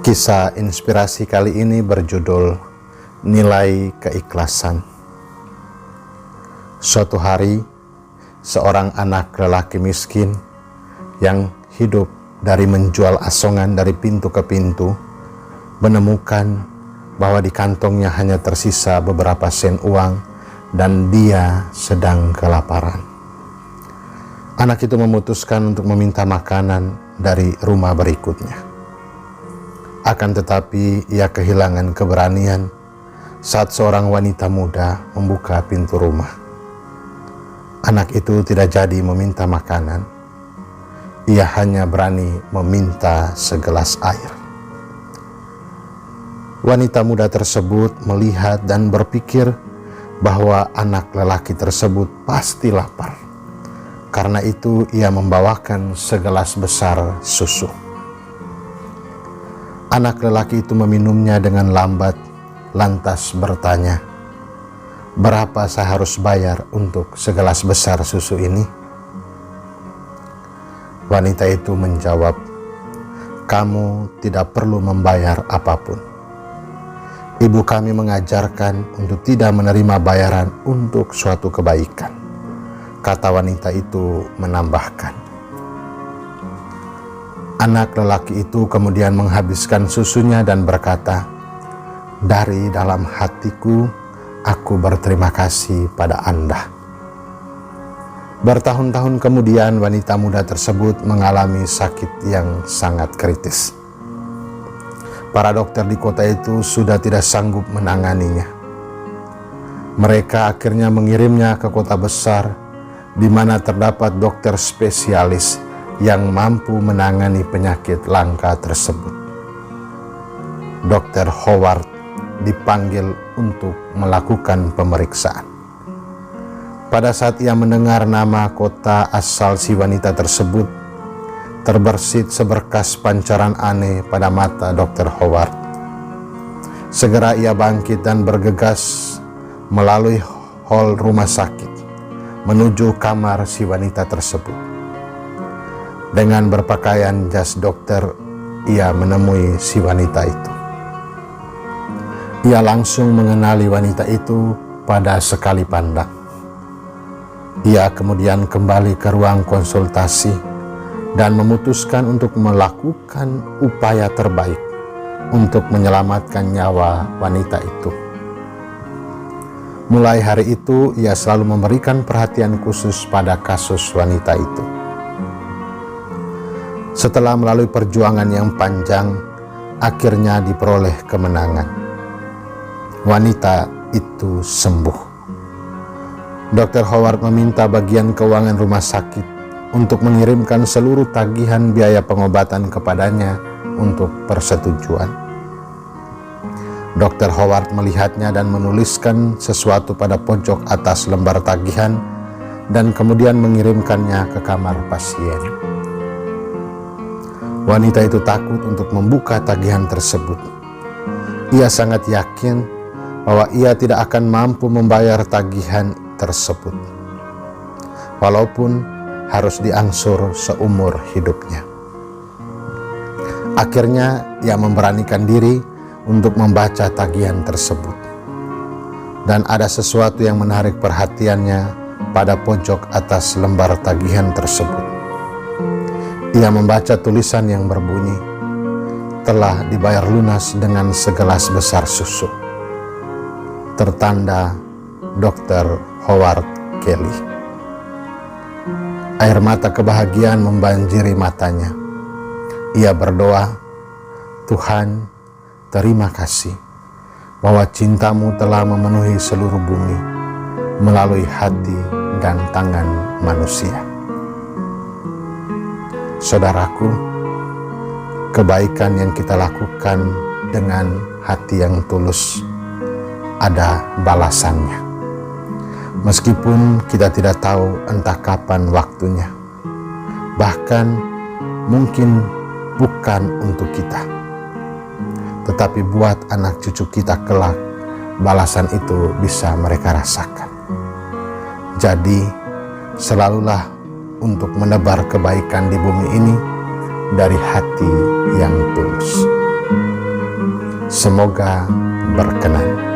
Kisah inspirasi kali ini berjudul Nilai Keikhlasan. Suatu hari, seorang anak lelaki miskin yang hidup dari menjual asongan dari pintu ke pintu menemukan bahwa di kantongnya hanya tersisa beberapa sen uang dan dia sedang kelaparan. Anak itu memutuskan untuk meminta makanan dari rumah berikutnya. Akan tetapi ia kehilangan keberanian saat seorang wanita muda membuka pintu rumah. Anak itu tidak jadi meminta makanan. Ia hanya berani meminta segelas air. Wanita muda tersebut melihat dan berpikir bahwa anak lelaki tersebut pasti lapar. Karena itu ia membawakan segelas besar susu. Anak lelaki itu meminumnya dengan lambat, lantas bertanya, "Berapa saya harus bayar untuk segelas besar susu ini?" Wanita itu menjawab, "Kamu tidak perlu membayar apapun. Ibu kami mengajarkan untuk tidak menerima bayaran untuk suatu kebaikan," kata wanita itu menambahkan. Anak lelaki itu kemudian menghabiskan susunya dan berkata, "Dari dalam hatiku, aku berterima kasih pada Anda." Bertahun-tahun kemudian wanita muda tersebut mengalami sakit yang sangat kritis. Para dokter di kota itu sudah tidak sanggup menanganinya. Mereka akhirnya mengirimnya ke kota besar di mana terdapat dokter spesialis yang mampu menangani penyakit langka tersebut. Dr. Howard dipanggil untuk melakukan pemeriksaan. Pada saat ia mendengar nama kota asal si wanita tersebut, terbersit seberkas pancaran aneh pada mata Dr. Howard. Segera ia bangkit dan bergegas melalui hall rumah sakit menuju kamar si wanita tersebut. Dengan berpakaian jas dokter, ia menemui si wanita itu. Ia langsung mengenali wanita itu pada sekali pandang. Ia kemudian kembali ke ruang konsultasi dan memutuskan untuk melakukan upaya terbaik untuk menyelamatkan nyawa wanita itu. Mulai hari itu, ia selalu memberikan perhatian khusus pada kasus wanita itu. Setelah melalui perjuangan yang panjang, akhirnya diperoleh kemenangan. Wanita itu sembuh. Dr. Howard meminta bagian keuangan rumah sakit untuk mengirimkan seluruh tagihan biaya pengobatan kepadanya untuk persetujuan. Dr. Howard melihatnya dan menuliskan sesuatu pada pojok atas lembar tagihan dan kemudian mengirimkannya ke kamar pasien. Wanita itu takut untuk membuka tagihan tersebut. Ia sangat yakin bahwa ia tidak akan mampu membayar tagihan tersebut, walaupun harus diangsur seumur hidupnya. Akhirnya ia memberanikan diri untuk membaca tagihan tersebut. Dan ada sesuatu yang menarik perhatiannya pada pojok atas lembar tagihan tersebut. Ia membaca tulisan yang berbunyi, "Telah dibayar lunas dengan segelas besar susu." Tertanda Dr. Howard Kelly. Air mata kebahagiaan membanjiri matanya. Ia berdoa, "Tuhan, terima kasih bahwa cintamu telah memenuhi seluruh bumi melalui hati dan tangan manusia." Saudaraku, kebaikan yang kita lakukan dengan hati yang tulus ada balasannya. Meskipun kita tidak tahu entah kapan waktunya, bahkan mungkin bukan untuk kita, tetapi buat anak cucu kita kelak, balasan itu bisa mereka rasakan. Jadi, selalulah untuk menebar kebaikan di bumi ini dari hati yang tulus. Semoga berkenan.